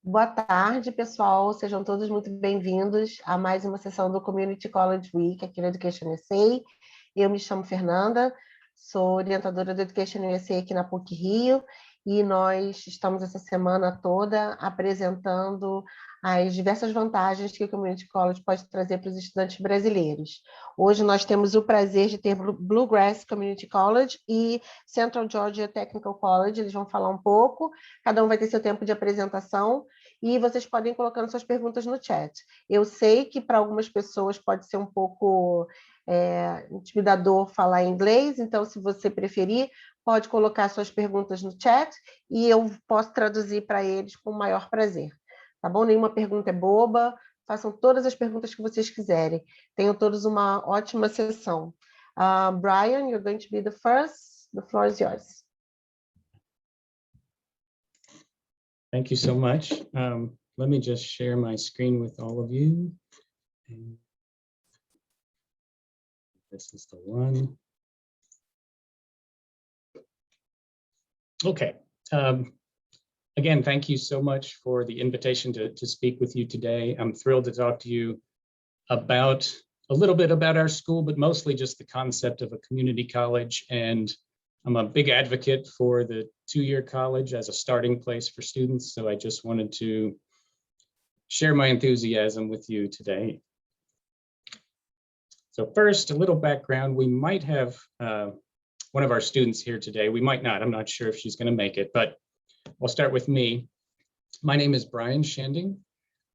Boa tarde, pessoal. Sejam todos muito bem-vindos a mais uma sessão do Community College Week aqui no EducationUSA. Eu me chamo Fernanda, sou orientadora do EducationUSA aqui na PUC-Rio e nós estamos essa semana toda apresentando as diversas vantagens que o Community College pode trazer para os estudantes brasileiros. Hoje nós temos o prazer de ter Bluegrass Community College e Central Georgia Technical College. Eles vão falar um pouco, cada um vai ter seu tempo de apresentação e vocês podem ir colocando suas perguntas no chat. Eu sei que para algumas pessoas pode ser um pouco intimidador falar inglês, então se você preferir, pode colocar suas perguntas no chat e eu posso traduzir para eles com o maior prazer. Tá bom? Nenhuma pergunta é boba, façam todas as perguntas que vocês quiserem. Tenham todos uma ótima sessão. Brian, you're going to be the first. The floor is yours. Thank you so much. Let me just share my screen with all of you. And this is the one. Okay. Again, thank you so much for the invitation to speak with you today. I'm thrilled to talk to you about a little bit about our school, but mostly just the concept of a community college. And I'm a big advocate for the two-year college as a starting place for students. So I just wanted to share my enthusiasm with you today. So first, a little background. We might have one of our students here today. We might not. I'm not sure if she's going to make it, but I'll start with me. My name is Brian Shending.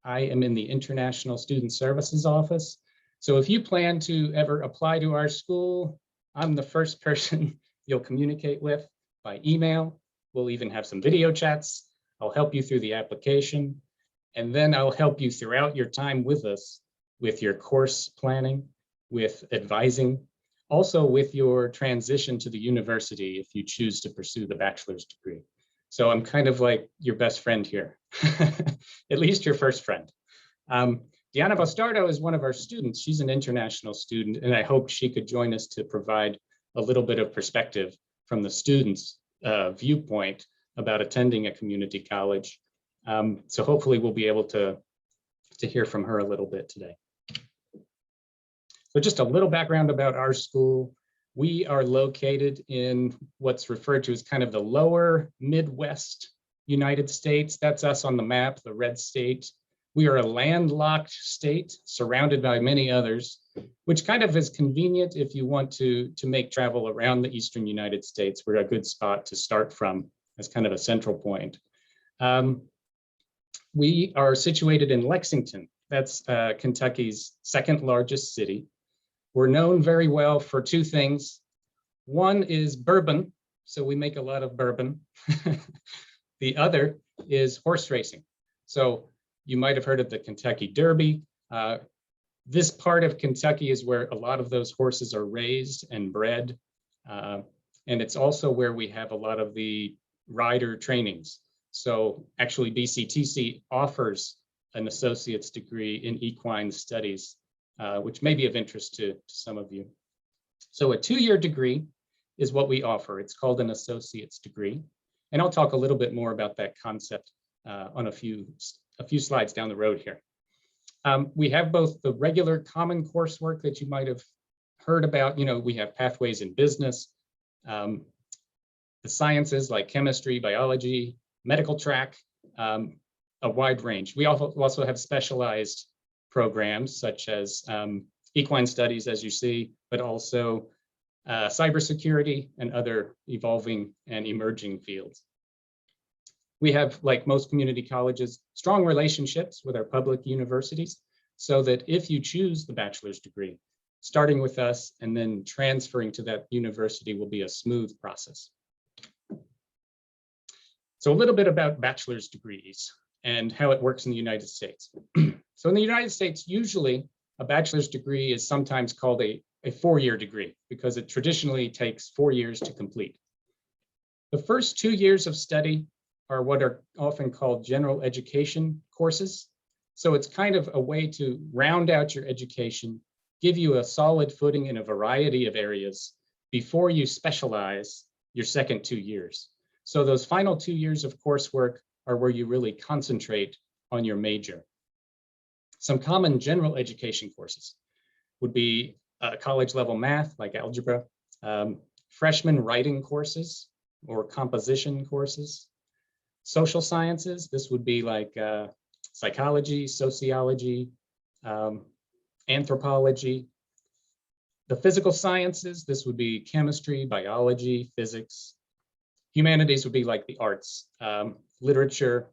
I am in the International Student Services Office. So if you plan to ever apply to our school, I'm the first person you'll communicate with by email. We'll even have some video chats. I'll help you through the application. And then I'll help you throughout your time with us with your course planning, with advising, also with your transition to the university if you choose to pursue the bachelor's degree. So I'm kind of like your best friend here, at least your first friend. Diana Bastardo is one of our students. She's an international student, and I hope she could join us to provide a little bit of perspective from the students' viewpoint about attending a community college. So hopefully we'll be able to hear from her a little bit today. So just a little background about our school. We are located in what's referred to as kind of the lower Midwest United States. That's us on the map, the red state. We are a landlocked state surrounded by many others, which kind of is convenient if you want to make travel around the Eastern United States. We're a good spot to start from as kind of a central point. We are situated in Lexington. That's Kentucky's second largest city. We're known very well for two things. One is bourbon, so we make a lot of bourbon. The other is horse racing. So you might have heard of the Kentucky Derby. This part of Kentucky is where a lot of those horses are raised and bred. And it's also where we have a lot of the rider trainings. So actually BCTC offers an associate's degree in equine studies, which may be of interest to some of you. So a two-year degree is what we offer. It's called an associate's degree. And I'll talk a little bit more about that concept on a few slides down the road here. We have both the regular common coursework that you might have heard about. You know, we have pathways in business, the sciences like chemistry, biology, medical track, a wide range. We also have specialized programs such as equine studies, as you see, but also cybersecurity and other evolving and emerging fields. We have, like most community colleges, strong relationships with our public universities so that if you choose the bachelor's degree, starting with us and then transferring to that university will be a smooth process. So a little bit about bachelor's degrees and how it works in the United States. So in the United States, usually a bachelor's degree is sometimes called a four-year degree because it traditionally takes 4 years to complete. The first 2 years of study are what are often called general education courses. So it's kind of a way to round out your education, give you a solid footing in a variety of areas before you specialize your second 2 years. So those final 2 years of coursework are where you really concentrate on your major. Some common general education courses would be college level math, like algebra, freshman writing courses or composition courses, social sciences. This would be like psychology, sociology, anthropology. The physical sciences, this would be chemistry, biology, physics. Humanities would be like the arts, literature,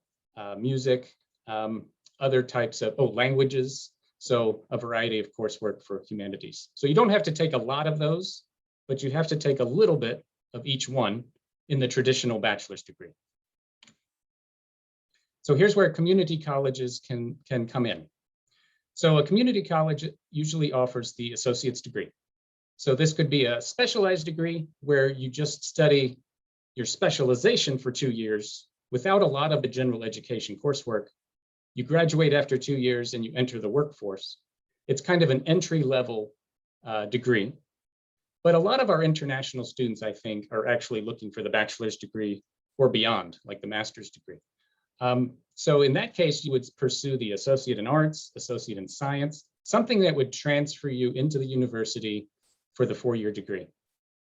music, other types of, languages. So a variety of coursework for humanities. So you don't have to take a lot of those, but you have to take a little bit of each one in the traditional bachelor's degree. So here's where community colleges can come in. So a community college usually offers the associate's degree. So this could be a specialized degree where you just study your specialization for 2 years without a lot of the general education coursework. You graduate after 2 years and you enter the workforce. It's kind of an entry-level degree. But a lot of our international students, I think, are actually looking for the bachelor's degree or beyond, like the master's degree. So in that case, you would pursue the associate in arts, associate in science, something that would transfer you into the university for the 4-year degree.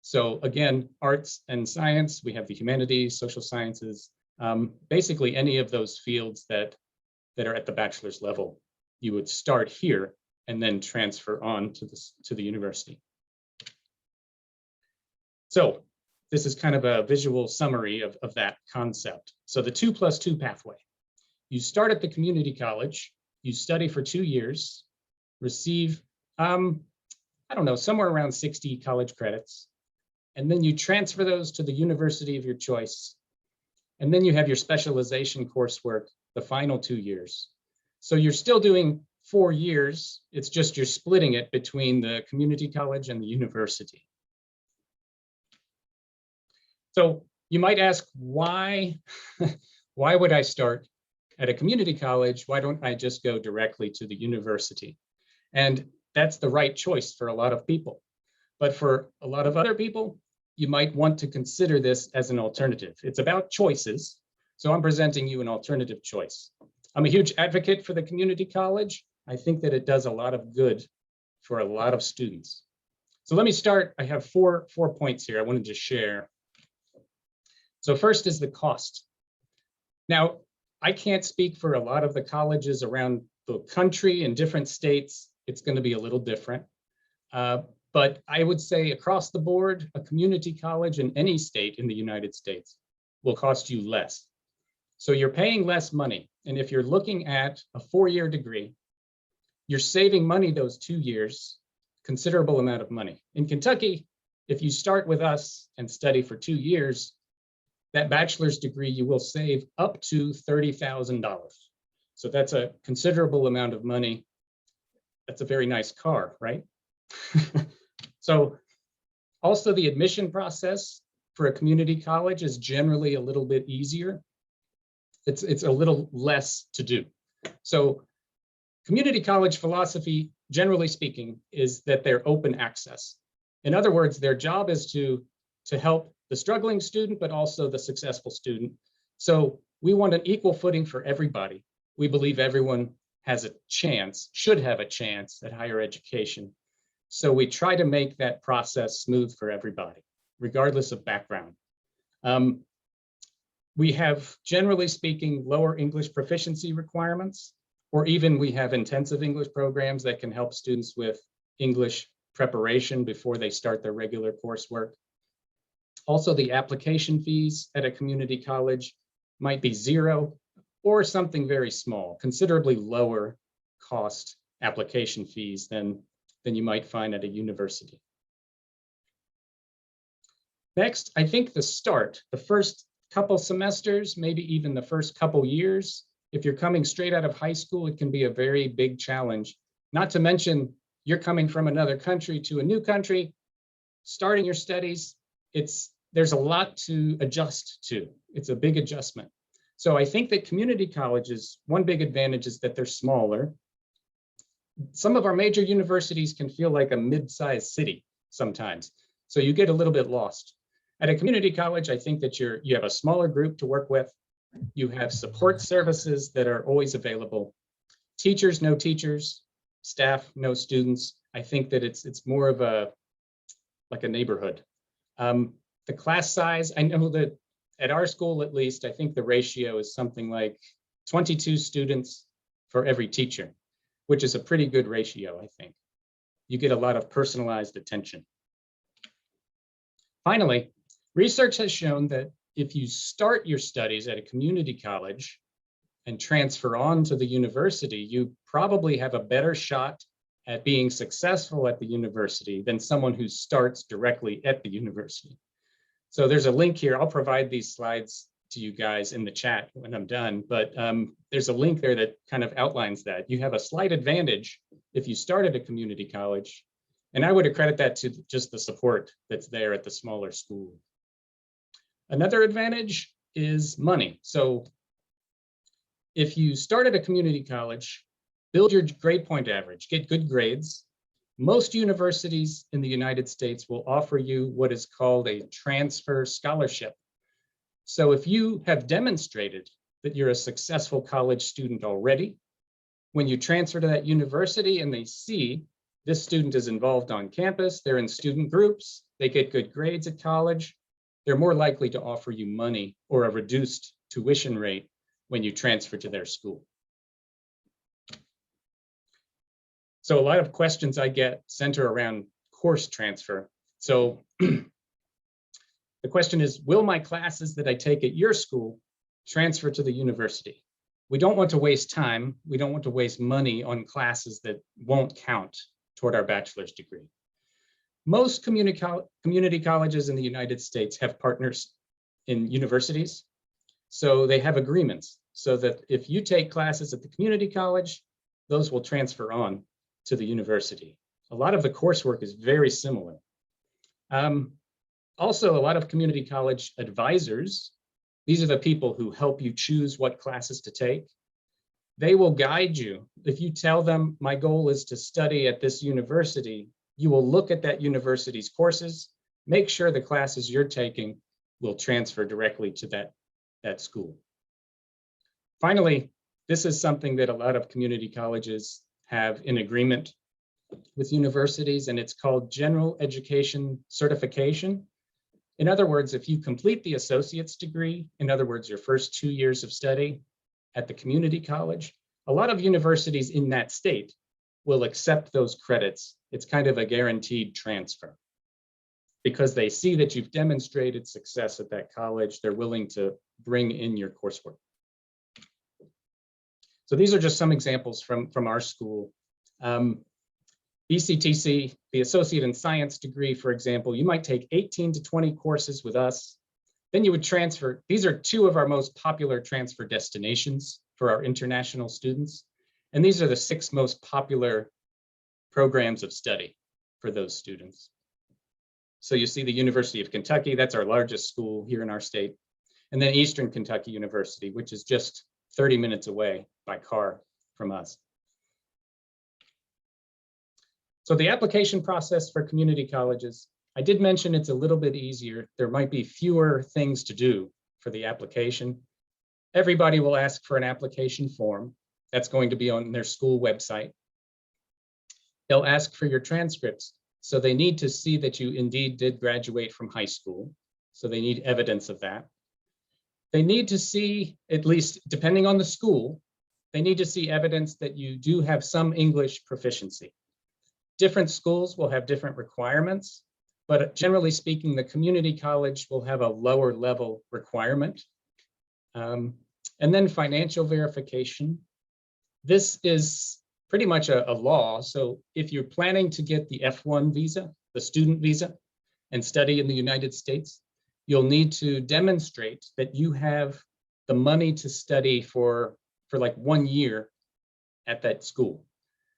So again, arts and science, we have the humanities, social sciences, basically any of those fields that are at the bachelor's level. You would start here and then transfer on to the university. So this is kind of a visual summary of that concept. So the 2+2 pathway. You start at the community college, you study for 2 years, receive, I don't know, somewhere around 60 college credits, and then you transfer those to the university of your choice. And then you have your specialization coursework the final 2 years. So you're still doing 4 years, it's just you're splitting it between the community college and the university. So you might ask, why would I start at a community college? Why don't I just go directly to the university? And that's the right choice for a lot of people. But for a lot of other people, you might want to consider this as an alternative. It's about choices. So I'm presenting you an alternative choice. I'm a huge advocate for the community college. I think that it does a lot of good for a lot of students. So let me start. I have four points here I wanted to share. So first is the cost. Now, I can't speak for a lot of the colleges around the country in different states. It's going to be a little different. But I would say across the board, a community college in any state in the United States will cost you less. So you're paying less money. And if you're looking at a 4-year degree, you're saving money those 2 years, considerable amount of money. In Kentucky, if you start with us and study for 2 years, that bachelor's degree, you will save up to $30,000. So that's a considerable amount of money. That's a very nice car, right? So also the admission process for a community college is generally a little bit easier. It's a little less to do. So community college philosophy, generally speaking, is that they're open access. In other words, their job is to help the struggling student, but also the successful student. So we want an equal footing for everybody. We believe everyone has a chance, should have a chance at higher education. So we try to make that process smooth for everybody, regardless of background. We have, generally speaking, lower English proficiency requirements, or even we have intensive English programs that can help students with English preparation before they start their regular coursework. Also, the application fees at a community college might be 0 or something very small, considerably lower cost application fees than you might find at a university. Next, I think the start, the first couple semesters, maybe even the first couple years, if you're coming straight out of high school, it can be a very big challenge. Not to mention, you're coming from another country to a new country, starting your studies, there's a lot to adjust to. It's a big adjustment. So I think that community colleges, one big advantage is that they're smaller. Some of our major universities can feel like a mid-sized city sometimes. So you get a little bit lost. At a community college, I think that you have a smaller group to work with. You have support services that are always available. Teachers, no teachers. Staff, no students. I think that it's more of like a neighborhood. The class size, I know that at our school, at least, I think the ratio is something like 22 students for every teacher, which is a pretty good ratio, I think. You get a lot of personalized attention. Finally, research has shown that if you start your studies at a community college and transfer on to the university, you probably have a better shot at being successful at the university than someone who starts directly at the university. So there's a link here. I'll provide these slides to you guys in the chat when I'm done, but there's a link there that kind of outlines that. You have a slight advantage if you start at a community college, and I would accredit that to just the support that's there at the smaller school. Another advantage is money. So if you start at a community college, build your grade point average, get good grades. Most universities in the United States will offer you what is called a transfer scholarship. So if you have demonstrated that you're a successful college student already, when you transfer to that university and they see this student is involved on campus, they're in student groups, they get good grades at college, they're more likely to offer you money or a reduced tuition rate when you transfer to their school. So a lot of questions I get center around course transfer. So the question is, will my classes that I take at your school transfer to the university? We don't want to waste time. We don't want to waste money on classes that won't count toward our bachelor's degree. Most community colleges in the United States have partners in universities. So they have agreements so that if you take classes at the community college, those will transfer on to the university. A lot of the coursework is very similar. Also, a lot of community college advisors, these are the people who help you choose what classes to take. They will guide you. If you tell them, my goal is to study at this university, you will look at that university's courses, make sure the classes you're taking will transfer directly to that school. Finally, this is something that a lot of community colleges have in agreement with universities, and it's called General Education Certification. In other words, if you complete the associate's degree, in other words, your first 2 years of study at the community college, a lot of universities in that state will accept those credits. It's kind of a guaranteed transfer. Because they see that you've demonstrated success at that college, they're willing to bring in your coursework. So these are just some examples from our school. Cgtc, the Associate in Science degree, for example, you might take 18 to 20 courses with us. Then you would transfer. These are two of our most popular transfer destinations for our international students. And these are the 6 most popular programs of study for those students. So you see the University of Kentucky, that's our largest school here in our state. And then Eastern Kentucky University, which is just 30 minutes away by car from us. So the application process for community colleges, I did mention it's a little bit easier. There might be fewer things to do for the application. Everybody will ask for an application form. That's going to be on their school website. They'll ask for your transcripts. So they need to see that you indeed did graduate from high school. So they need evidence of that. They need to see, at least depending on the school, they need to see evidence that you do have some English proficiency. Different schools will have different requirements, but generally speaking, the community college will have a lower level requirement. And then financial verification. This is pretty much a law. So if you're planning to get the F1 visa, the student visa, and study in the United States, you'll need to demonstrate that you have the money to study for like 1 year at that school.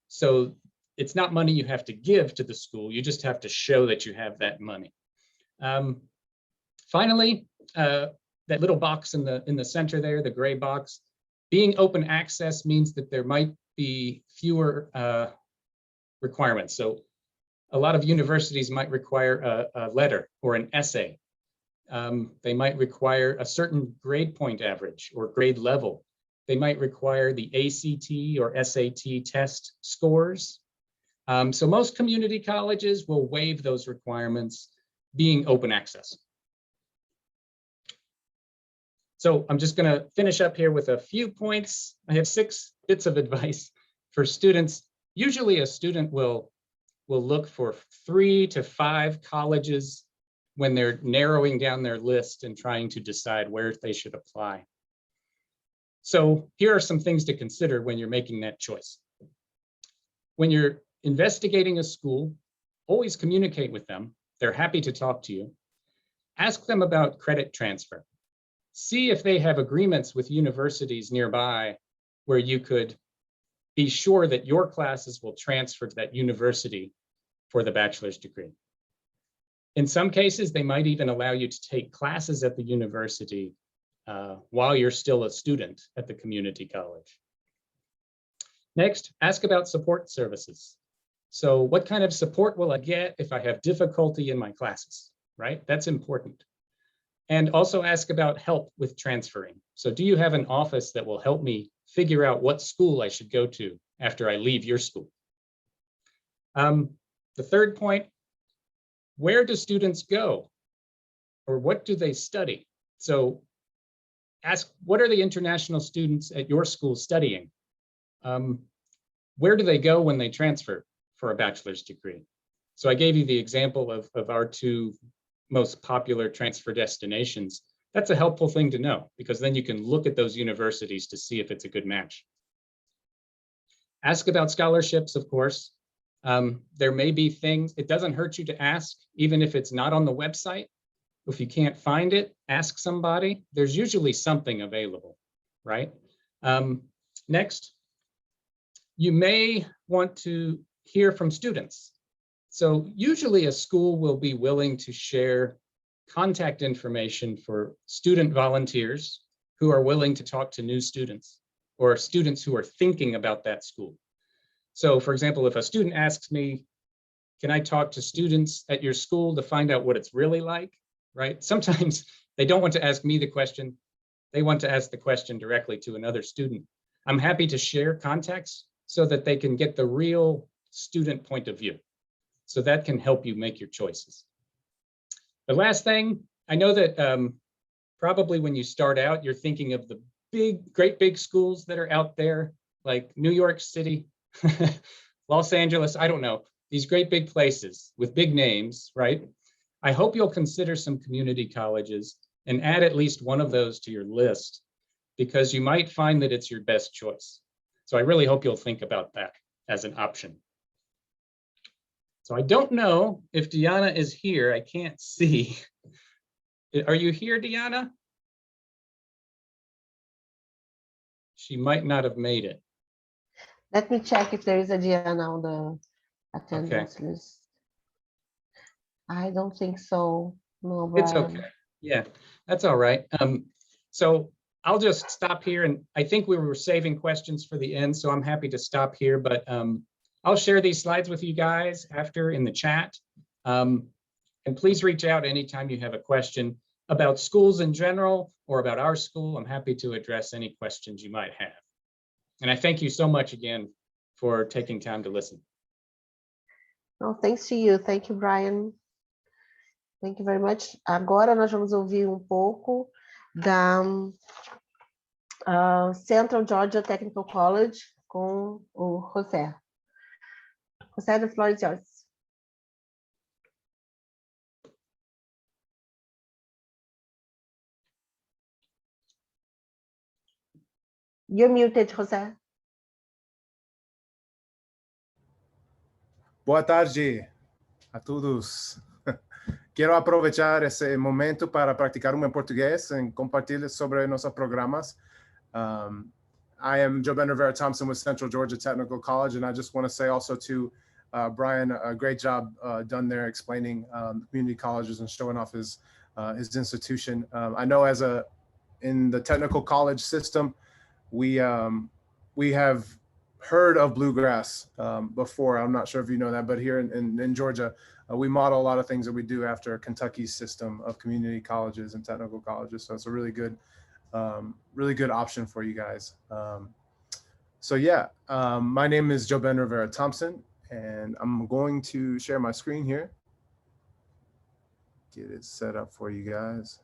So it's not money you have to give to the school, you just have to show that you have that money. Finally, that little box in the center there, the gray box, being open access means that there might be fewer requirements. So a lot of universities might require a letter or an essay They might require a certain grade point average or grade level. They might require the ACT or SAT test scores. So most community colleges will waive those requirements, being open access. So I'm just going to finish up here with a few points. I have 6 bits of advice for students. Usually a student will look for 3 to 5 colleges when they're narrowing down their list and trying to decide where they should apply. So here are some things to consider when you're making that choice. When you're investigating a school, always communicate with them. They're happy to talk to you. Ask them about credit transfer. See if they have agreements with universities nearby where you could be sure that your classes will transfer to that university for the bachelor's degree. In some cases, they might even allow you to take classes at the university while you're still a student at the community college. Next, ask about support services. So what kind of support will I get if I have difficulty in my classes, right? That's important. And also ask about help with transferring. So do you have an office that will help me figure out what school I should go to after I leave your school? The third point, where do students go? Or what do they study? So ask, what are the international students at your school studying? Where do they go when they transfer for a bachelor's degree? So I gave you the example of our 2 most popular transfer destinations. That's a helpful thing to know, because then you can look at those universities to see if it's a good match. Ask about scholarships, of course. There may be things, it doesn't hurt you to ask, even if it's not on the website. If you can't find it, ask somebody. There's usually something available, right? Next, you may want to hear from students. So usually a school will be willing to share contact information for student volunteers who are willing to talk to new students or students who are thinking about that school. So for example, if a student asks me, can I talk to students at your school to find out what it's really like, right? Sometimes they don't want to ask me the question. They want to ask the question directly to another student. I'm happy to share contacts so that they can get the real student point of view. So that can help you make your choices. The last thing, I know that probably when you start out, you're thinking of the great big schools that are out there, like New York City, Los Angeles, I don't know, these great big places with big names, right? I hope you'll consider some community colleges and add at least one of those to your list, because you might find that it's your best choice. So I really hope you'll think about that as an option. So I don't know if Diana is here. I can't see. Are you here, Diana? She might not have made it. Let me check if there is a Diana on the attendance list. I don't think so. No, Brian. It's okay. Yeah, that's all right. So I'll just stop here, and I think we were saving questions for the end, so I'm happy to stop here, but I'll share these slides with you guys after in the chat. And please reach out anytime you have a question about schools in general or about our school. I'm happy to address any questions you might have. And I thank you so much again for taking time to listen. Well, thanks to you. Thank you, Brian. Thank you very much. Agora nós vamos ouvir pouco da Central Georgia Technical College com o José. José, the floor is yours. You're muted, José. Boa tarde a todos. Quero aproveitar esse momento para praticar meu português e compartilhar sobre nossos programas. I am Joe Bender Vera Thompson with Central Georgia Technical College, and I just want to say also to Brian, a great job done there explaining community colleges and showing off his institution. I know in the technical college system, we have heard of Bluegrass before. I'm not sure if you know that, but here in Georgia, we model a lot of things that we do after Kentucky's system of community colleges and technical colleges. So it's a really good option for you guys. So yeah, my name is Joe Ben Rivera Thompson, and I'm going to share my screen here. Get it set up for you guys.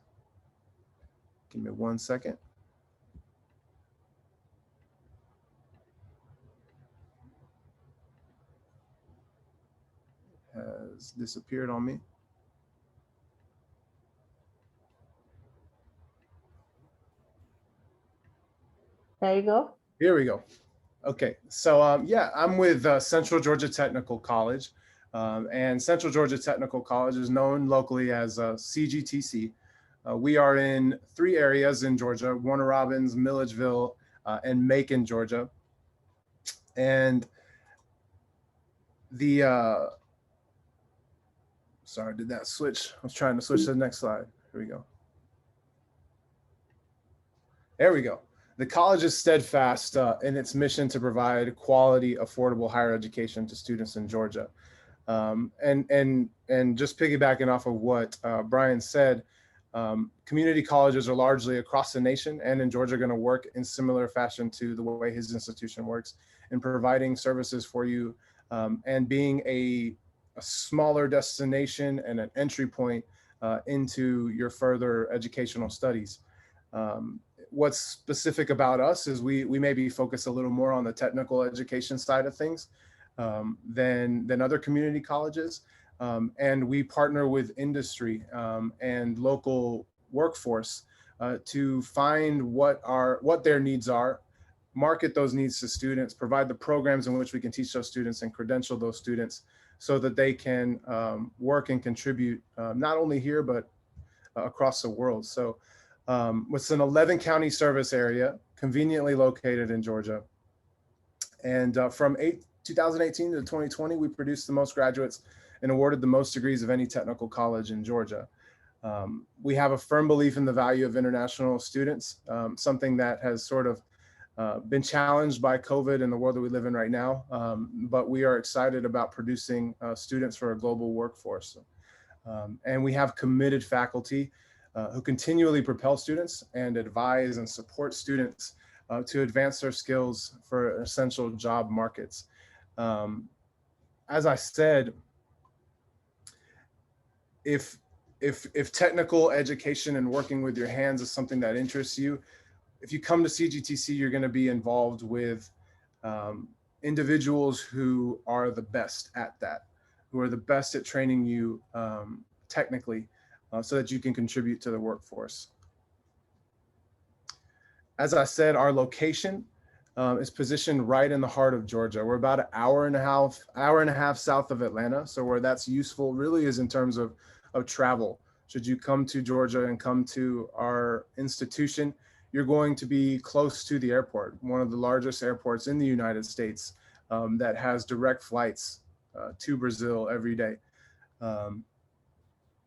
Give me 1 second. Has disappeared on me. There you go. Here we go. Okay, so yeah, I'm with Central Georgia Technical College, and Central Georgia Technical College is known locally as Cgtc. We are in 3 areas in Georgia: Warner Robins, Milledgeville, and Macon, Georgia. And the sorry, did that switch? I was trying to switch to the next slide. Here we go. There we go. The college is steadfast in its mission to provide quality, affordable higher education to students in Georgia. And just piggybacking off of what Brian said, community colleges are largely across the nation and in Georgia going to work in similar fashion to the way his institution works in providing services for you and being a smaller destination and an entry point into your further educational studies. What's specific about us is we maybe focus a little more on the technical education side of things than other community colleges. And we partner with industry and local workforce to find what their needs are, market those needs to students, provide the programs in which we can teach those students and credential those students so that they can work and contribute not only here, but across the world. So it's an 11 county service area, conveniently located in Georgia. And from 2018 to 2020, we produced the most graduates and awarded the most degrees of any technical college in Georgia. We have a firm belief in the value of international students, something that has sort of been challenged by COVID and the world that we live in right now. But we are excited about producing students for a global workforce. And we have committed faculty who continually propel students and advise and support students to advance their skills for essential job markets. As I said, if technical education and working with your hands is something that interests you, if you come to Cgtc, you're going to be involved with individuals who are the best at that, who are the best at training you technically so that you can contribute to the workforce. As I said, our location is positioned right in the heart of Georgia. We're about an hour and a half south of Atlanta. So where that's useful really is in terms of travel. Should you come to Georgia and come to our institution, you're going to be close to the airport, one of the largest airports in the United States that has direct flights to Brazil every day.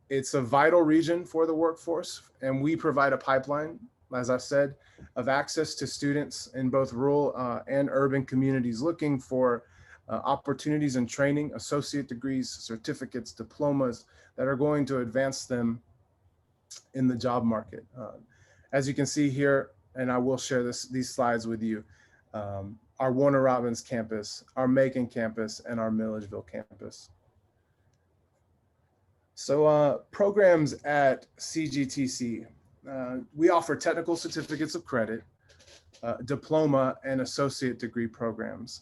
It's a vital region for the workforce, and we provide a pipeline, as I said, of access to students in both rural and urban communities looking for opportunities and training, associate degrees, certificates, diplomas that are going to advance them in the job market. As you can see here, and I will share these slides with you, our Warner Robins campus, our Macon campus, and our Milledgeville campus. So programs at Cgtc, we offer technical certificates of credit, diploma, and associate degree programs.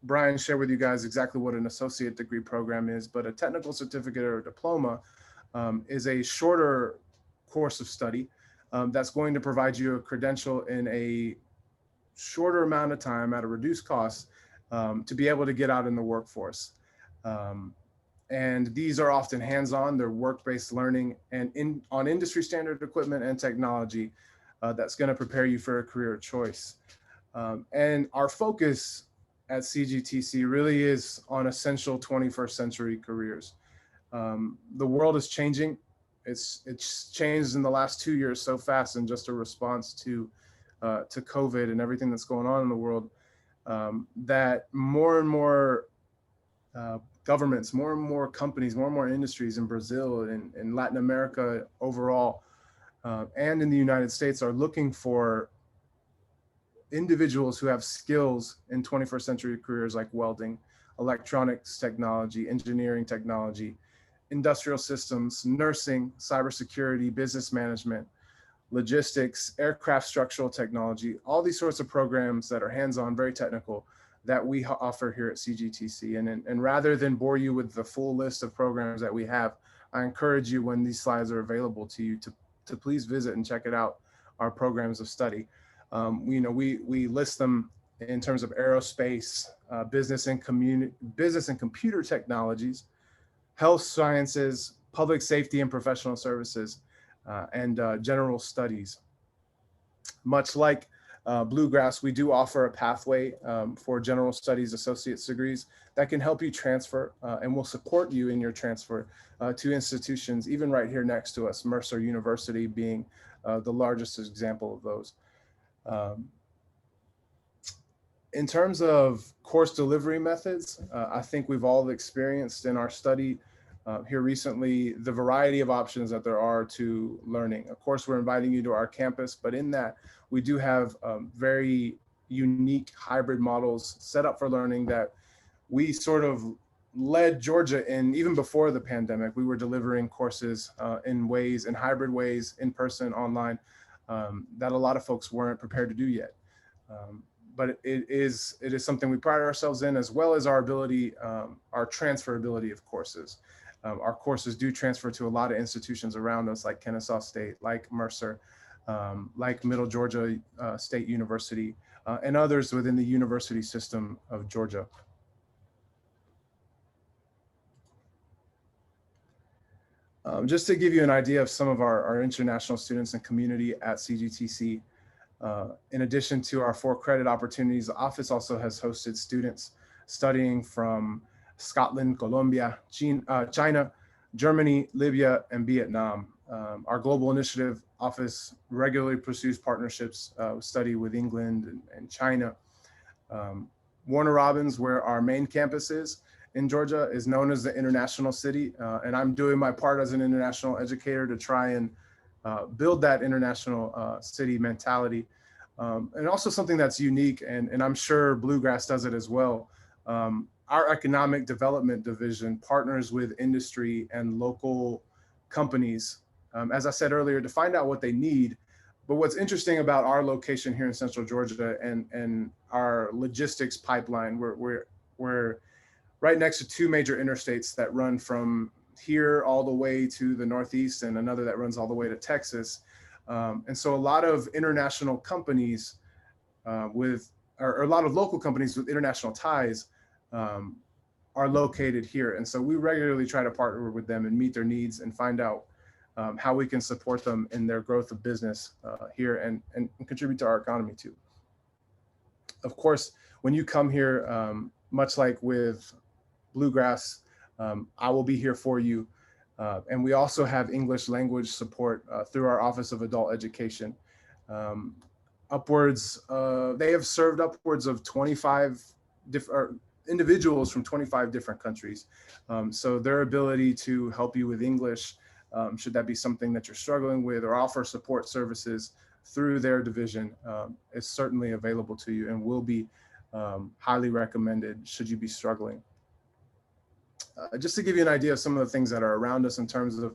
Brian shared with you guys exactly what an associate degree program is, but a technical certificate or diploma is a shorter course of study that's going to provide you a credential in a shorter amount of time at a reduced cost to be able to get out in the workforce. And these are often hands-on, they're work-based learning and on industry standard equipment and technology that's going to prepare you for a career of choice. And our focus at Cgtc really is on essential 21st century careers. The world is changing. It's changed in the last 2 years so fast, and just a response to COVID and everything that's going on in the world, that more and more governments, more and more companies, more and more industries in Brazil and in Latin America overall, and in the United States are looking for individuals who have skills in 21st century careers like welding, electronics technology, engineering technology, industrial systems, nursing, cybersecurity, business management, logistics, aircraft structural technology, all these sorts of programs that are hands-on, very technical, that we offer here at Cgtc. And rather than bore you with the full list of programs that we have, I encourage you, when these slides are available to you, to please visit and check it out, our programs of study. We list them in terms of aerospace, business and computer technologies, health sciences, public safety and professional services, and general studies. Much like Bluegrass, we do offer a pathway for general studies associate's degrees that can help you transfer and will support you in your transfer to institutions, even right here next to us, Mercer University being the largest example of those. In terms of course delivery methods, I think we've all experienced in our study here recently the variety of options that there are to learning. Of course, we're inviting you to our campus, but in that we do have very unique hybrid models set up for learning that we sort of led Georgia in. Even before the pandemic, we were delivering courses in hybrid ways, in person, online, that a lot of folks weren't prepared to do yet. But it is something we pride ourselves in, as well as our ability, our transferability of courses. Our courses do transfer to a lot of institutions around us, like Kennesaw State, like Mercer, like Middle Georgia State University, and others within the university system of Georgia. Just to give you an idea of some of our international students and community at Cgtc, in addition to our 4 credit opportunities, the office also has hosted students studying from Scotland, Colombia, China, Germany, Libya, and Vietnam. Our Global Initiative Office regularly pursues partnerships study with England and China. Warner Robins, where our main campus is in Georgia, is known as the International City, and I'm doing my part as an international educator to try and build that international city mentality. And also something that's unique, and I'm sure Bluegrass does it as well. Our economic development division partners with industry and local companies, as I said earlier, to find out what they need. But what's interesting about our location here in Central Georgia and our logistics pipeline, we're right next to 2 major interstates that run from here all the way to the Northeast, and another that runs all the way to Texas. And so a lot of international companies or a lot of local companies with international ties are located here. And so we regularly try to partner with them and meet their needs and find out how we can support them in their growth of business here and contribute to our economy too. Of course, when you come here, much like with Bluegrass, I will be here for you. And we also have English language support through our Office of Adult Education. They have served upwards of 25 individuals from 25 different countries. So their ability to help you with English, should that be something that you're struggling with, or offer support services through their division, is certainly available to you and will be highly recommended should you be struggling. Just to give you an idea of some of the things that are around us in terms of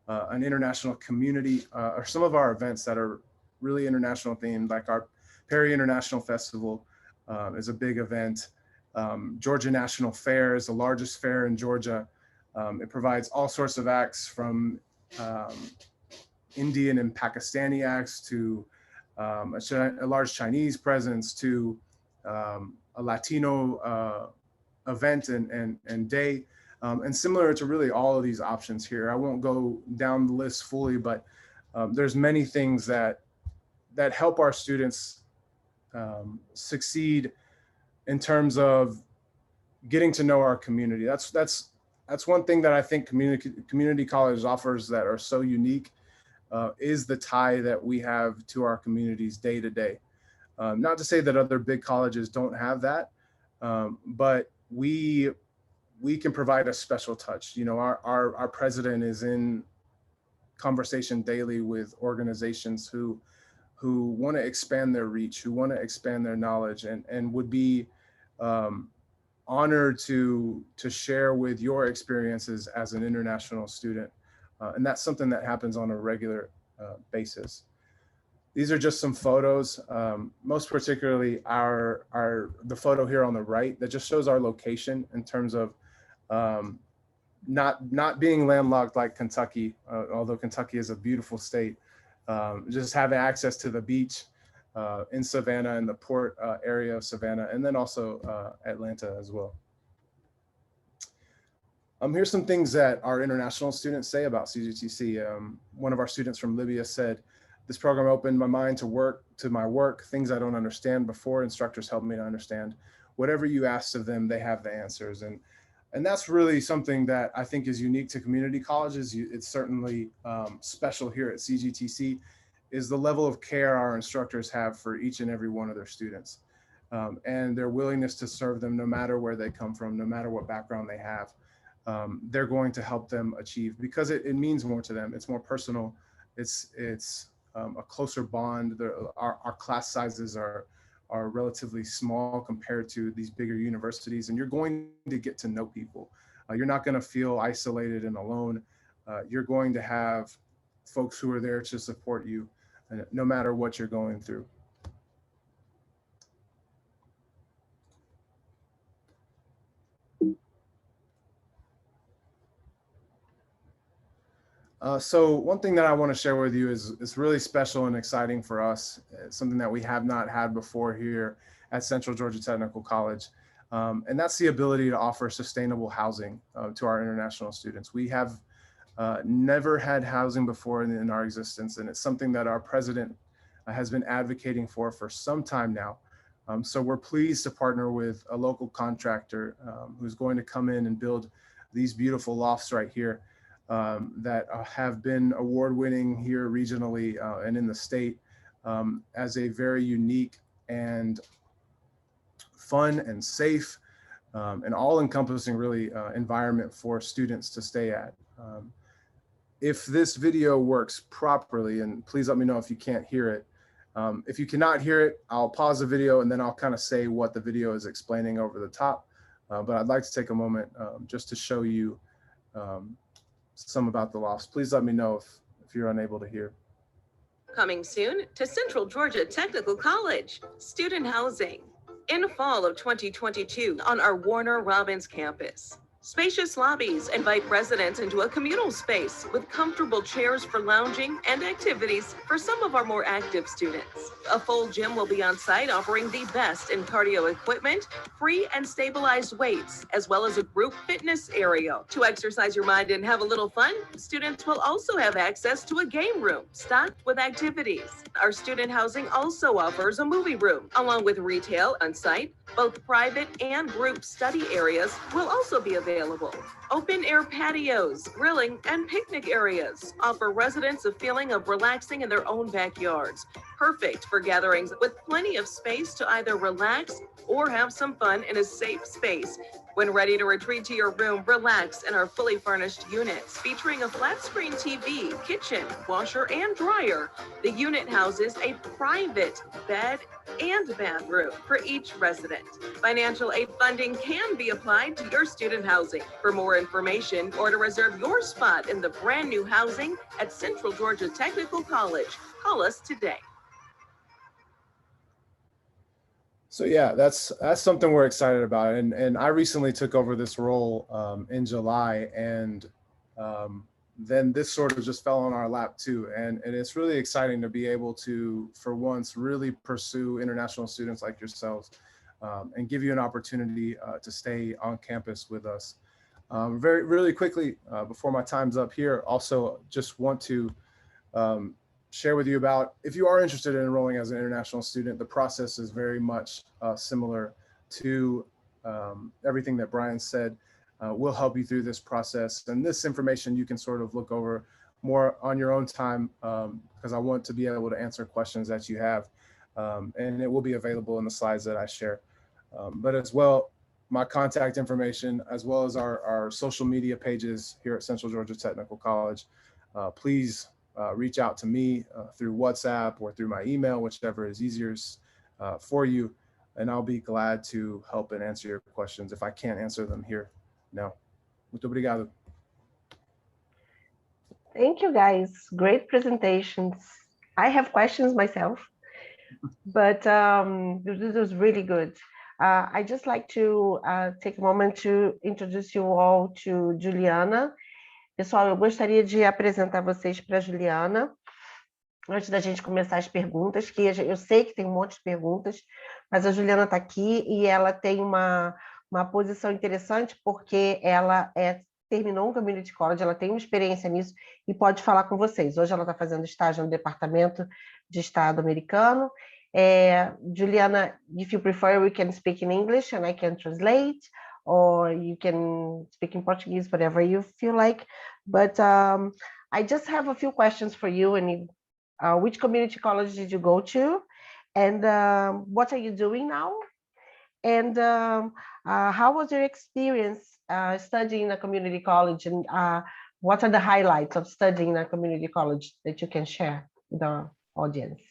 an international community, or some of our events that are really international themed, like our Perry International Festival is a big event. Georgia National Fair is the largest fair in Georgia. It provides all sorts of acts, from Indian and Pakistani acts to a large Chinese presence to a Latino event and day. And similar to really all of these options here. I won't go down the list fully, but there's many things that help our students succeed in terms of getting to know our community. That's one thing that I think community college offers that are so unique, is the tie that we have to our communities day to day. Not to say that other big colleges don't have that, but we we can provide a special touch. You know, our president is in conversation daily with organizations who want to expand their reach, who want to expand their knowledge, and would be honored to share with your experiences as an international student. And that's something that happens on a regular basis. These are just some photos, most particularly the photo here on the right that just shows our location in terms of not being landlocked like Kentucky, although Kentucky is a beautiful state. Just having access to the beach in Savannah and the port area of Savannah, and then also Atlanta as well. Here's some things that our international students say about Cgtc. One of our students from Libya said, "This program opened my mind to my work, things I don't understand before. Instructors helped me to understand. Whatever you asked of them, they have the answers." And that's really something that I think is unique to community colleges. It's certainly special here at Cgtc, is the level of care our instructors have for each and every one of their students, and their willingness to serve them no matter where they come from, no matter what background they have. They're going to help them achieve, because it means more to them. It's more personal. It's a closer bond. Our class sizes are relatively small compared to these bigger universities, and you're going to get to know people. You're not going to feel isolated and alone. You're going to have folks who are there to support you no matter what you're going through. So one thing that I want to share with you is really special and exciting for us. It's something that we have not had before here at Central Georgia Technical College. And that's the ability to offer sustainable housing to our international students. We have never had housing before in our existence, and it's something that our president has been advocating for some time now. So we're pleased to partner with a local contractor who's going to come in and build these beautiful lofts right here. That have been award-winning here regionally and in the state as a very unique and fun and safe and all-encompassing really environment for students to stay at. If this video works properly, and please let me know if you can't hear it. If you cannot hear it, I'll pause the video and then I'll kind of say what the video is explaining over the top. But I'd like to take a moment just to show you some about the lofts. Please let me know if you're unable to hear. Coming soon to Central Georgia Technical College, student housing. In fall of 2022 on our Warner Robins campus. Spacious lobbies invite residents into a communal space with comfortable chairs for lounging and activities for some of our more active students. A full gym will be on site offering the best in cardio equipment, free and stabilized weights, as well as a group fitness area. To exercise your mind and have a little fun, students will also have access to a game room stocked with activities. Our student housing also offers a movie room, along with retail on site. Both private and group study areas will also be available. Open air patios, grilling, and picnic areas offer residents a feeling of relaxing in their own backyards. Perfect for gatherings with plenty of space to either relax or have some fun in a safe space. When ready to retreat to your room, relax in our fully furnished units featuring a flat screen TV, kitchen, washer, and dryer. The unit houses a private bed and bathroom for each resident. Financial aid funding can be applied to your student housing. For more information or to reserve your spot in the brand new housing at Central Georgia Technical College, call us today. So yeah, that's something we're excited about. And I recently took over this role in July, and then this sort of just fell on our lap too. And it's really exciting to be able to, for once, really pursue international students like yourselves and give you an opportunity to stay on campus with us. Really quickly, before my time's up here, also just want to share with you about, if you are interested in enrolling as an international student, the process is very much similar to everything that Brian said. We'll help you through this process, and this information you can sort of look over more on your own time because I want to be able to answer questions that you have, and it will be available in the slides that I share. But as well, my contact information, as well as our social media pages here at Central Georgia Technical College. Please reach out to me through WhatsApp or through my email, whichever is easiest for you. And I'll be glad to help and answer your questions if I can't answer them here now. Muito obrigado. Thank you, guys. Great presentations. I have questions myself, but this was really good. I'd just like to take a moment to introduce you all to Juliana. Pessoal, eu gostaria de apresentar vocês para a Juliana, antes da gente começar as perguntas, que eu sei que tem um monte de perguntas, mas a Juliana está aqui e ela tem uma posição interessante, porque ela terminou um community college, ela tem uma experiência nisso e pode falar com vocês. Hoje ela está fazendo estágio no Departamento de Estado americano. Juliana, if you prefer, we can speak in English and I can translate, or you can speak in Portuguese, whatever you feel like. But I just have a few questions for you. And which community college did you go to? And what are you doing now? And how was your experience studying a community college? And what are the highlights of studying a community college that you can share with our audience?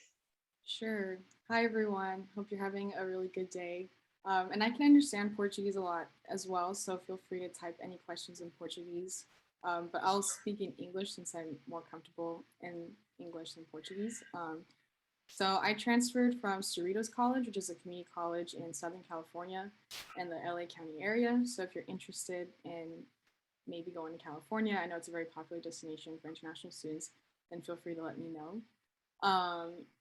Sure. Hi, everyone. Hope you're having a really good day. And I can understand Portuguese a lot as well, so feel free to type any questions in Portuguese. But I'll speak in English since I'm more comfortable in English than Portuguese. So I transferred from Cerritos College, which is a community college in Southern California and the LA County area. So if you're interested in maybe going to California, I know it's a very popular destination for international students, then feel free to let me know.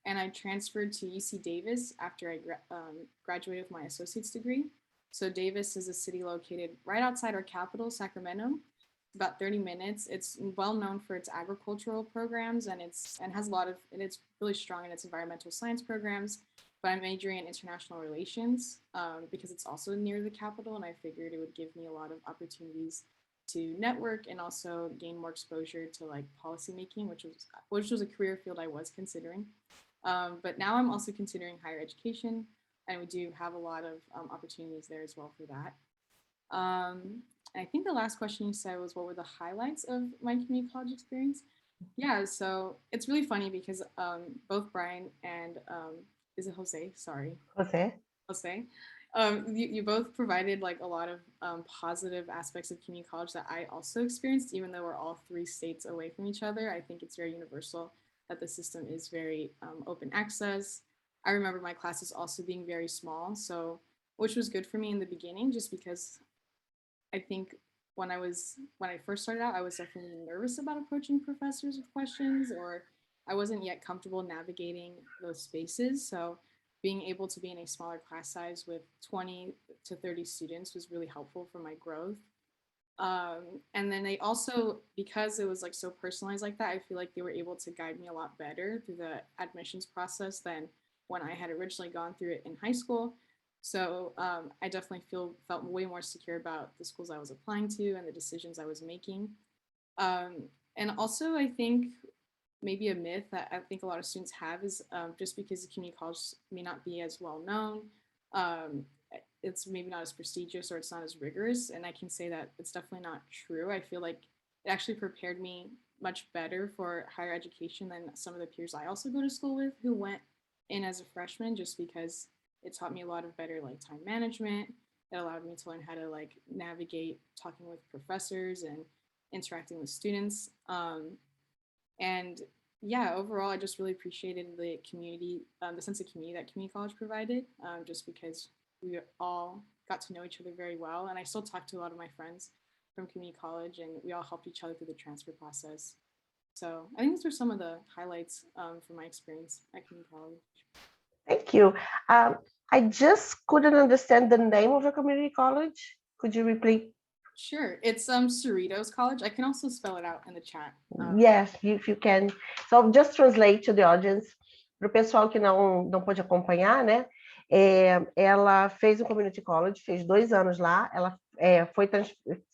And I transferred to UC Davis after I graduated with my associate's degree. So Davis is a city located right outside our capital, Sacramento. It's about 30 minutes. It's well known for its agricultural programs, and it's really strong in its environmental science programs. But I'm majoring in international relations because it's also near the capital, and I figured it would give me a lot of opportunities to network and also gain more exposure to like policymaking, which was a career field I was considering. But now I'm also considering higher education, and we do have a lot of opportunities there as well for that. And I think the last question you said was, what were the highlights of my community college experience? Yeah, so it's really funny because both Brian and is it Jose? Sorry. Jose. You both provided like a lot of positive aspects of community college that I also experienced, even though we're all 3 states away from each other. I think it's very universal that the system is very open access. I remember my classes also being very small, so which was good for me in the beginning, just because I think when I first started out, I was definitely nervous about approaching professors with questions, or I wasn't yet comfortable navigating those spaces. So being able to be in a smaller class size with 20 to 30 students was really helpful for my growth. And then they also, because it was like so personalized like that, I feel like they were able to guide me a lot better through the admissions process than when I had originally gone through it in high school. So I definitely felt way more secure about the schools I was applying to and the decisions I was making. And also, I think maybe a myth that I think a lot of students have is just because the community college may not be as well known, it's maybe not as prestigious or it's not as rigorous. And I can say that it's definitely not true. I feel like it actually prepared me much better for higher education than some of the peers I also go to school with who went in as a freshman, just because it taught me a lot of better like time management. It allowed me to learn how to like navigate talking with professors and interacting with students. And yeah, overall, I just really appreciated the community, the sense of community that community college provided, just because we all got to know each other very well. And I still talk to a lot of my friends from community college, and we all helped each other through the transfer process. So I think those are some of the highlights from my experience at community college. Thank you. I just couldn't understand the name of your community college. Could you repeat? Sure, it's Cerritos College. I can also spell it out in the chat. Yes, if you can. So just translate to the audience. Para o pessoal que não pôde acompanhar, né? Ela fez um community college, fez 2 anos lá. Ela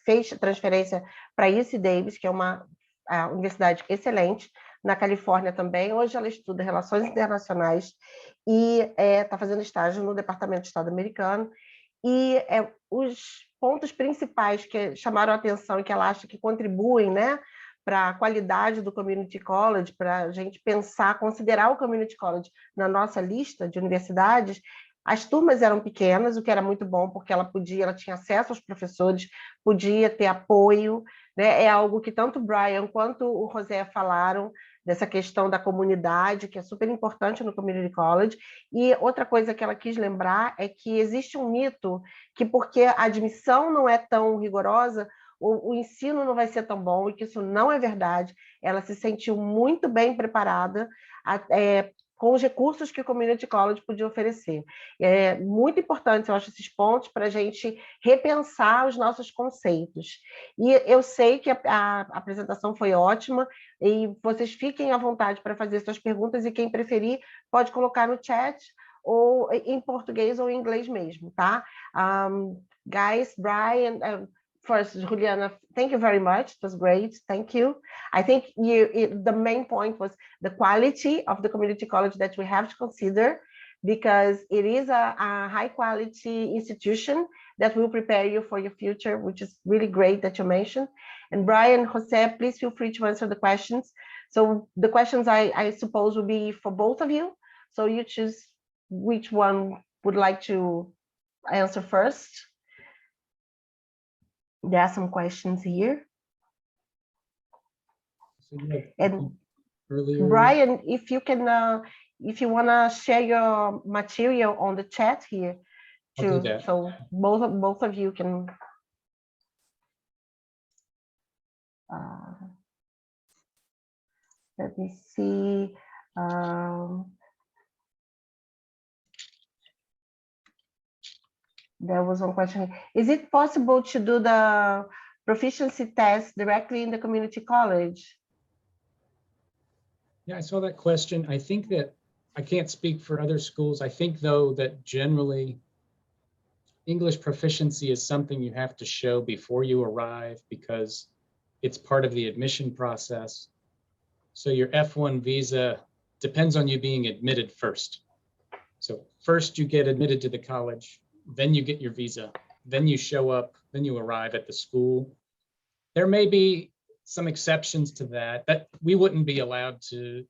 fez transferência para UC Davis, que é uma universidade excelente, na Califórnia também. Hoje ela estuda relações internacionais e está fazendo estágio no Departamento de Estado americano. E os pontos principais que chamaram a atenção e que ela acha que contribuem, né, para a qualidade do Community College, para a gente pensar, considerar o Community College na nossa lista de universidades. As turmas eram pequenas, o que era muito bom, porque ela tinha acesso aos professores, podia ter apoio, né? É algo que tanto o Brian quanto o José falaram, dessa questão da comunidade, que é super importante no Community College. E outra coisa que ela quis lembrar é que existe um mito que, porque a admissão não é tão rigorosa, o ensino não vai ser tão bom, e que isso não é verdade. Ela se sentiu muito bem preparada com os recursos que o Community College podia oferecer. É muito importante, eu acho, esses pontos para a gente repensar os nossos conceitos. E eu sei que a apresentação foi ótima, e vocês fiquem à vontade para fazer suas perguntas, e quem preferir pode colocar no chat, ou em português ou em inglês mesmo, tá? Guys, Brian, first, Juliana, thank you very much. It was great. Thank you. I think the main point was the quality of the community college that we have to consider, because it is a high quality institution that will prepare you for your future, which is really great that you mentioned. And Brian, Jose, please feel free to answer the questions. So the questions I suppose will be for both of you. So you choose which one would like to answer first. There are some questions here. And earlier, Brian, if you can, if you want to share your material on the chat here too, so both of you can. Let me see. There was one question. Is it possible to do the proficiency test directly in the community college? Yeah, I saw that question. I think that I can't speak for other schools. I think, though, that generally English proficiency is something you have to show before you arrive, because it's part of the admission process. So your F1 visa depends on you being admitted first. So first you get admitted to the college, then you get your visa, then you show up, then you arrive at the school. There may be some exceptions to that, but we wouldn't be allowed to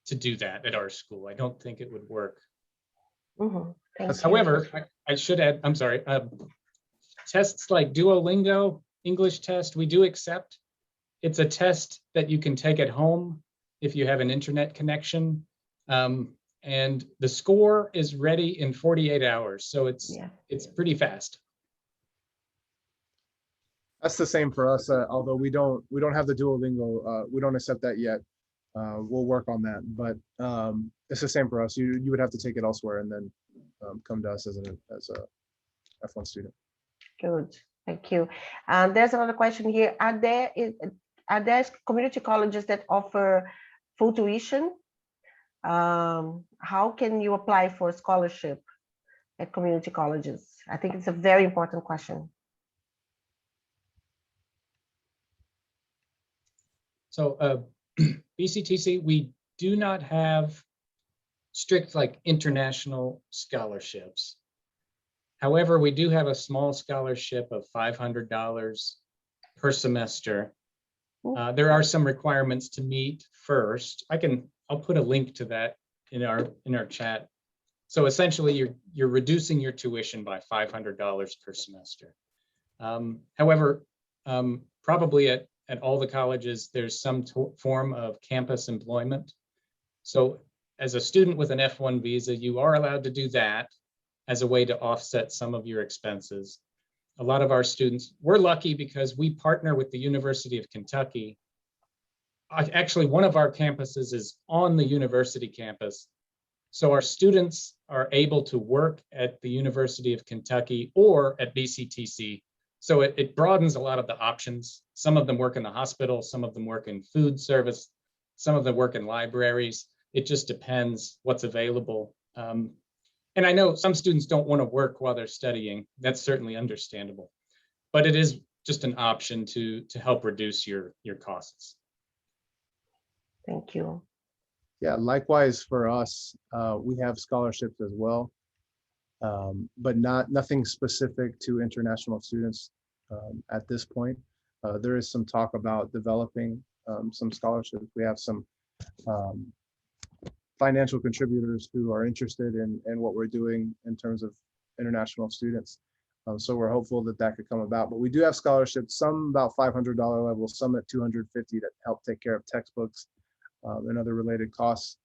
do that at our school. I don't think it would work. However, I should add, I'm sorry, tests like Duolingo, English test, we do accept. It's a test that you can take at home if you have an internet connection. And the score is ready in 48 hours. So it's pretty fast. That's the same for us, although we don't have the Duolingo. We don't accept that yet. We'll work on that, but it's the same for us. You would have to take it elsewhere and then come to us as a F1 student. Good, thank you. There's another question here. Are there community colleges that offer full tuition? How can you apply for a scholarship at community colleges? I think it's a very important question. So BCTC, we do not have strict like international scholarships. However, we do have a small scholarship of $500 per semester. There are some requirements to meet first. I'll put a link to that in our chat. So essentially, you're reducing your tuition by $500 per semester. However, probably at all the colleges, there's some form of campus employment. So as a student with an F1 visa, you are allowed to do that as a way to offset some of your expenses. A lot of our students, we're lucky because we partner with the University of Kentucky. Actually, one of our campuses is on the university campus. So our students are able to work at the University of Kentucky or at BCTC. So it broadens a lot of the options. Some of them work in the hospital, some of them work in food service, some of them work in libraries. It just depends what's available. And I know some students don't want to work while they're studying. That's certainly understandable. But it is just an option to help reduce your costs. Thank you. Yeah, likewise for us, we have scholarships as well. but nothing specific to international students at this point. There is some talk about developing some scholarships. We have some financial contributors who are interested in what we're doing in terms of international students. So we're hopeful that that could come about. But we do have scholarships, some about $500 level, some at $250 that help take care of textbooks and other related costs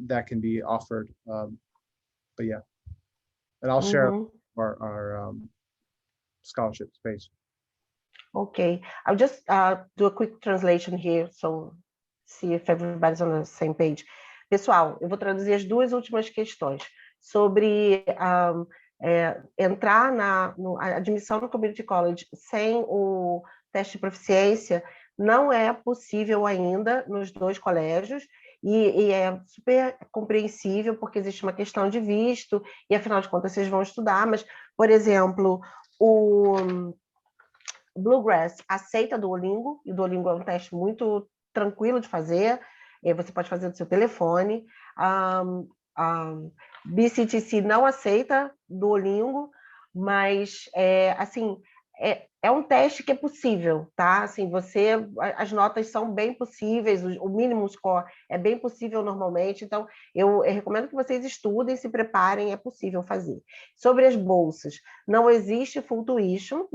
that can be offered. But yeah, and I'll share our scholarships page. Okay, I'll just do a quick translation here, so see if everybody's on the same page. Pessoal, eu vou traduzir as duas últimas questões sobre entrar na admissão no Community College sem o teste de proficiência. Não é possível ainda nos dois colégios, e é super compreensível, porque existe uma questão de visto, e afinal de contas vocês vão estudar, mas, por exemplo, o Bluegrass aceita Duolingo, e o Duolingo é um teste muito tranquilo de fazer, você pode fazer do seu telefone. Cgtc não aceita Duolingo, mas assim, é um teste que é possível, tá? Assim, as notas são bem possíveis, o mínimo score é bem possível normalmente, então eu recomendo que vocês estudem, se preparem, é possível fazer. Sobre as bolsas, não existe full tuition,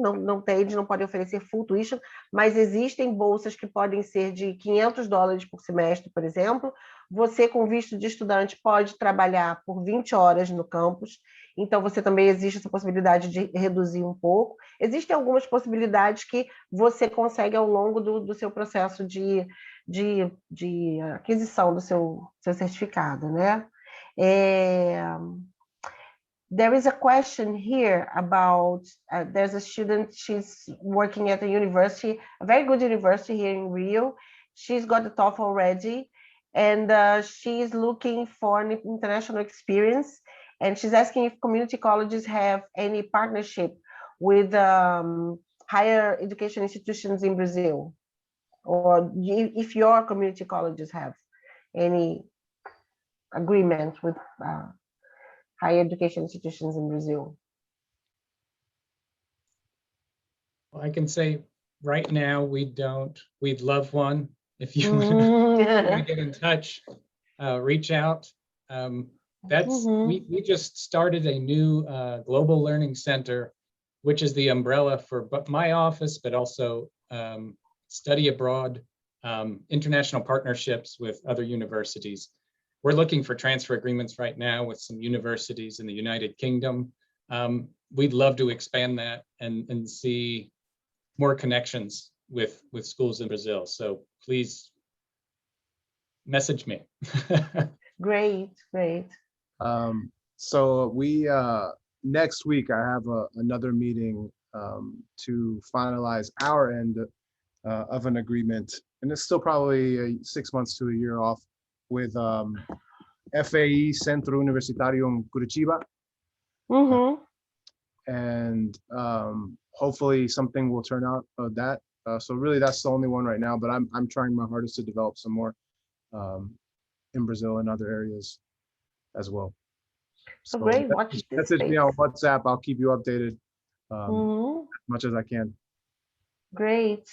eles não podem oferecer full tuition, mas existem bolsas que podem ser de $500 por semestre, por exemplo. Você, com visto de estudante, pode trabalhar por 20 horas no campus, então você também existe essa possibilidade de reduzir um pouco. Existem algumas possibilidades que você consegue ao longo do seu processo de aquisição do seu certificado, né? There is a question here about, there's a student, she's working at a university, a very good university here in Rio. She's got the TOEFL already, and she's looking for an international experience. And she's asking if community colleges have any partnership with higher education institutions in Brazil, or if your community colleges have any agreement with higher education institutions in Brazil. Well, I can say right now we don't. We'd love one. If you want to get in touch, reach out. We just started a new global learning center, which is the umbrella for my office, but also study abroad, international partnerships with other universities. We're looking for transfer agreements right now with some universities in the United Kingdom. We'd love to expand that and see more connections with schools in Brazil. So please message me. Great. So we next week I have another meeting to finalize our end of an agreement, and it's still probably 6 months to a year off, with FAE Centro Universitario in Curitiba. And hopefully something will turn out of that. So really that's the only one right now, but I'm trying my hardest to develop some more in Brazil and other areas as well. So great. Message me on WhatsApp. I'll keep you updated as much as I can. Great.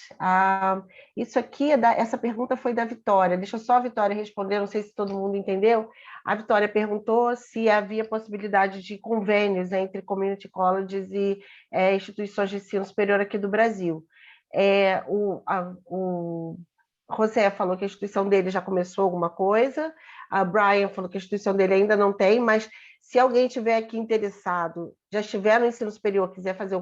Isso aqui, essa pergunta foi da Vitória. Deixa só a Vitória responder, não sei se todo mundo entendeu. A Vitória perguntou se havia possibilidade de convênios entre community colleges e instituições de ensino superior aqui do Brasil. O José falou que a instituição dele já começou alguma coisa, a Brian falou que a instituição dele ainda não tem, mas se alguém estiver aqui interessado, já estiver no ensino superior, quiser fazer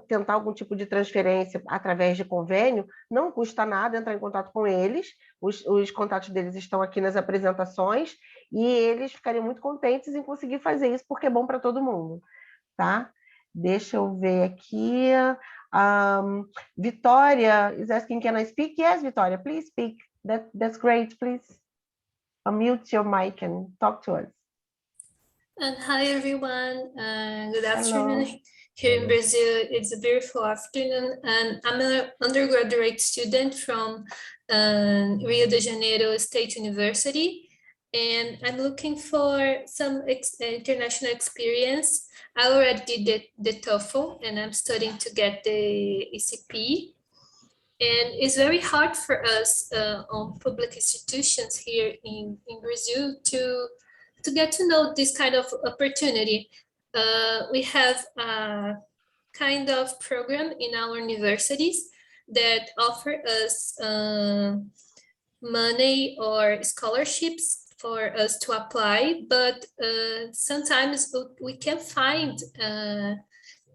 tentar algum tipo de transferência através de convênio, não custa nada entrar em contato com eles, os contatos deles estão aqui nas apresentações, e eles ficariam muito contentes em conseguir fazer isso, porque é bom para todo mundo, tá? Deixa eu ver aqui. Victoria is asking, can I speak? Yes, Victoria, please speak. That's great. Please unmute your mic and talk to us. And hi, everyone. Good afternoon. Hello. Here in Brazil, it's a beautiful afternoon, and I'm an undergraduate student from Rio de Janeiro State University. and I'm looking for some international experience. I already did the TOEFL, and I'm studying to get the ECP. And it's very hard for us on public institutions here in Brazil to get to know this kind of opportunity. We have a kind of program in our universities that offer us money or scholarships for us to apply, but sometimes we can't find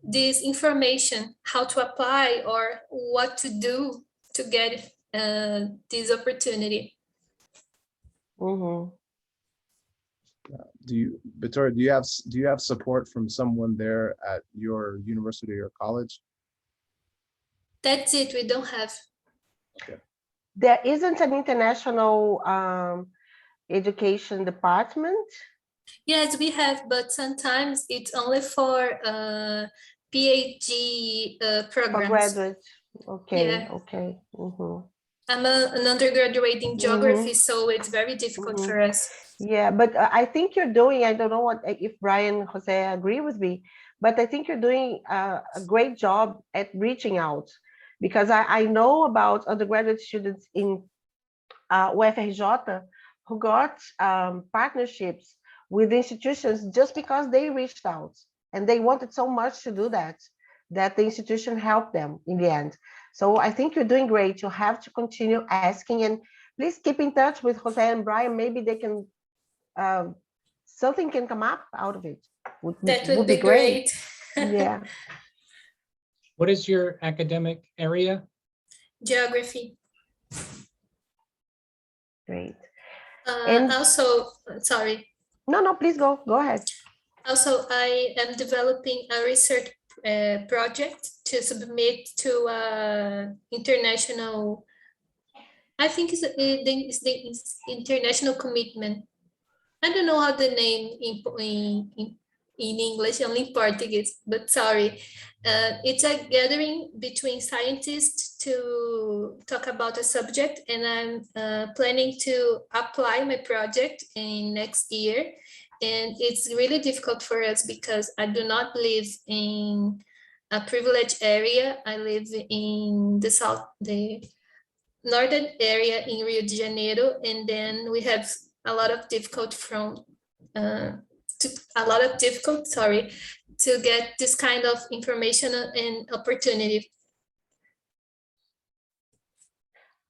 this information, how to apply or what to do to get this opportunity. Mm-hmm. Victoria, do you have support from someone there at your university or college? That's it, we don't have. Okay. There isn't an international education department? Yes, we have, but sometimes it's only for PhD programs. For graduates. Okay, Yeah. okay. Mm-hmm. I'm an undergraduate in geography, so it's very difficult for us. Yeah, but I think you're doing, I don't know if Brian and Jose agree with me, but I think you're doing a great job at reaching out, because I know about undergraduate students in UFRJ who got partnerships with institutions just because they reached out and they wanted so much to do that the institution helped them in the end. So I think you're doing great. You have to continue asking, and please keep in touch with Jose and Brian. Maybe they can, something can come up out of it. That would be great. Yeah. What is your academic area? Geography. Great. And also, sorry. No, please go ahead. Also, I am developing a research project to submit to international, I think it's the international commitment. I don't know how the name in English, only in Portuguese, but sorry. It's a gathering between scientists to talk about a subject, and I'm planning to apply my project in next year. And it's really difficult for us because I do not live in a privileged area. I live in the northern area in Rio de Janeiro, and then we have a lot of difficult to get this kind of information and opportunity.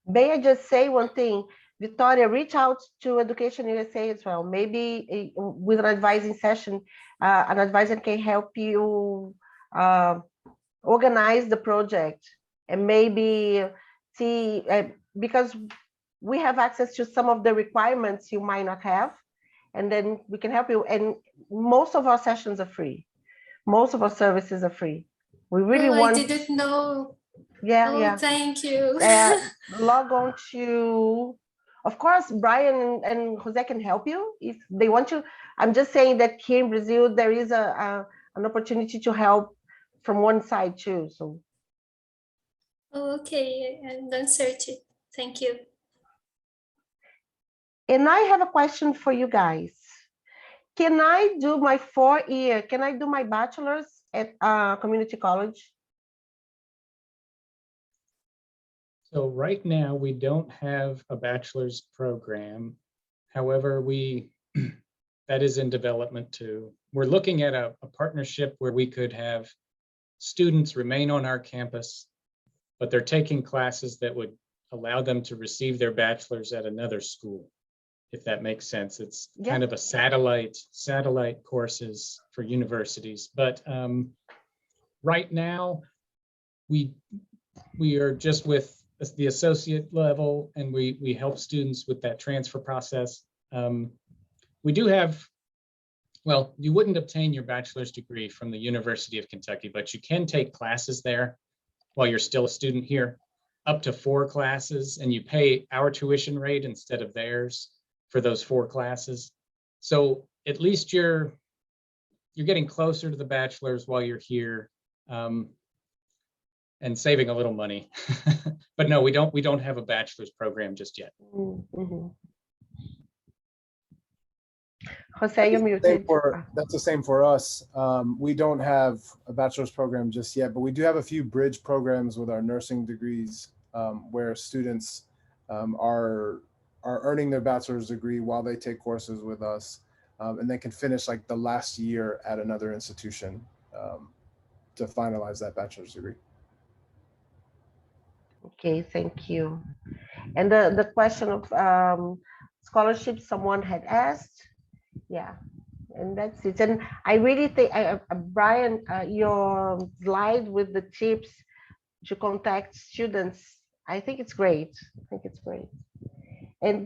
May I just say one thing? Victoria, reach out to Education USA as well. Maybe with an advising session, an advisor can help you organize the project and maybe see, because we have access to some of the requirements you might not have, and then we can help you. And most of our sessions are free. Most of our services are free. We really want. I didn't know. Yeah. Thank you. Log on to, of course, Brian and Jose can help you if they want to. I'm just saying that here in Brazil, there is an opportunity to help from one side too. So. Okay, I'm done searching. Thank you. And I have a question for you guys. Can I do my 4-year? Can I do my bachelor's at community college? So right now we don't have a bachelor's program. However, that is in development too. We're looking at a partnership where we could have students remain on our campus, but they're taking classes that would allow them to receive their bachelor's at another school, if that makes sense. It's kind of a satellite courses for universities. But right now, we are just with the associate level, and we help students with that transfer process. We do have, well, you wouldn't obtain your bachelor's degree from the University of Kentucky, but you can take classes there while you're still a student here, up to 4 classes, and you pay our tuition rate instead of theirs for those 4 classes. So at least you're getting closer to the bachelor's while you're here, and saving a little money. But no, we don't have a bachelor's program just yet. Mm-hmm. Jose, you're muted. That's the same for us. We don't have a bachelor's program just yet, but we do have a few bridge programs with our nursing degrees where students are earning their bachelor's degree while they take courses with us, and they can finish like the last year at another institution to finalize that bachelor's degree. Okay, thank you. And the question of scholarship someone had asked, yeah, and that's it. And I really think, Brian, your slide with the tips to contact students, I think it's great. I think it's great. And,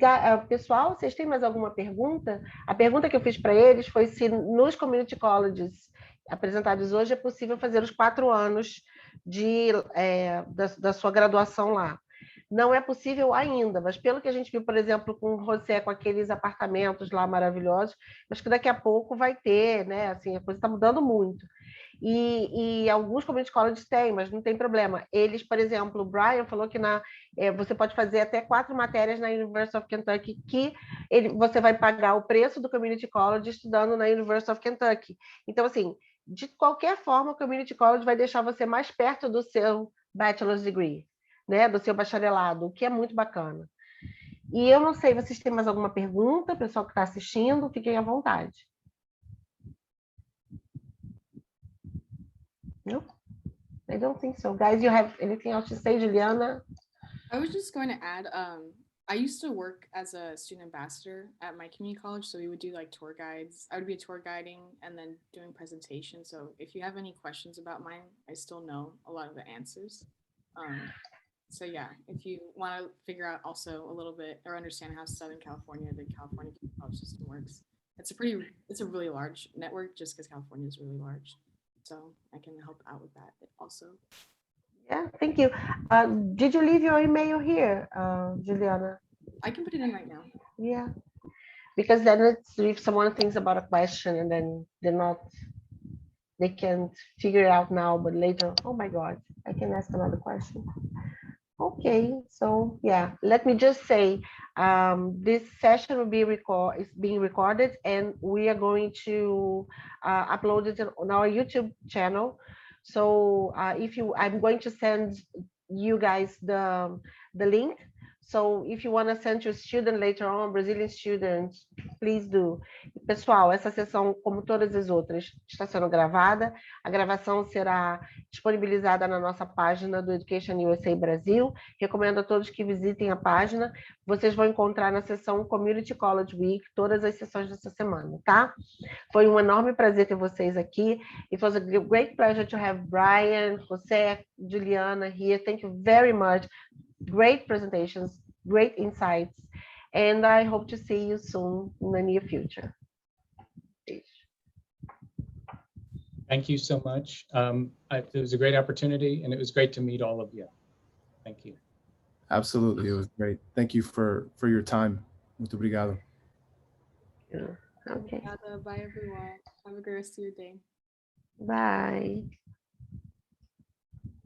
pessoal, vocês têm mais alguma pergunta? A pergunta que eu fiz para eles foi se nos community colleges apresentados hoje é possível fazer os 4 anos da sua graduação lá. Não é possível ainda, mas pelo que a gente viu, por exemplo, com o José, com aqueles apartamentos lá maravilhosos, acho que daqui a pouco vai ter, né? Assim, a coisa está mudando muito. E alguns community colleges têm, mas não tem problema. Eles, por exemplo, o Brian falou que você pode fazer até 4 matérias na University of Kentucky, que você vai pagar o preço do community college estudando na University of Kentucky. Então, assim, de qualquer forma, o community college vai deixar você mais perto do seu bachelor's degree, né, do seu bacharelado, o que é muito bacana. E eu não sei, vocês têm mais alguma pergunta, pessoal que está assistindo, fiquem à vontade. No, I don't think so. Guys, you have anything else to say, Juliana? I was just going to add, I used to work as a student ambassador at my community college, so we would do like tour guides. I would be tour guiding and then doing presentations. So if you have any questions about mine, I still know a lot of the answers. So yeah, if you want to figure out also a little bit or understand how Southern California, the California college system works, it's a really large network just because California is really large. So I can help out with that also. Yeah, thank you. Did you leave your email here, Juliana? I can put it in right now. Yeah, because then if someone thinks about a question and then they can't figure it out now, but later, oh my God, I can ask another question. Okay, so yeah, let me just say, this session will be being recorded, and we are going to upload it on our YouTube channel. So I'm going to send you guys the link. So if you want to send your student later on, Brazilian students, please do. Pessoal, essa sessão, como todas as outras, está sendo gravada. A gravação será disponibilizada na nossa página do EducationUSA Brasil. Recomendo a todos que visitem a página. Vocês vão encontrar na seção Community College Week todas as sessões dessa semana, tá? Foi um enorme prazer ter vocês aqui. It was a great pleasure to have Brian, José, Juliana here. Thank you very much. Great presentations, great insights, and I hope to see you soon in the near future. Thank you so much. It was a great opportunity, and it was great to meet all of you. Thank you. Absolutely, it was great. Thank you for your time. Muito obrigado. Yeah. Okay. Bye everyone. Have a great rest of your day. Bye.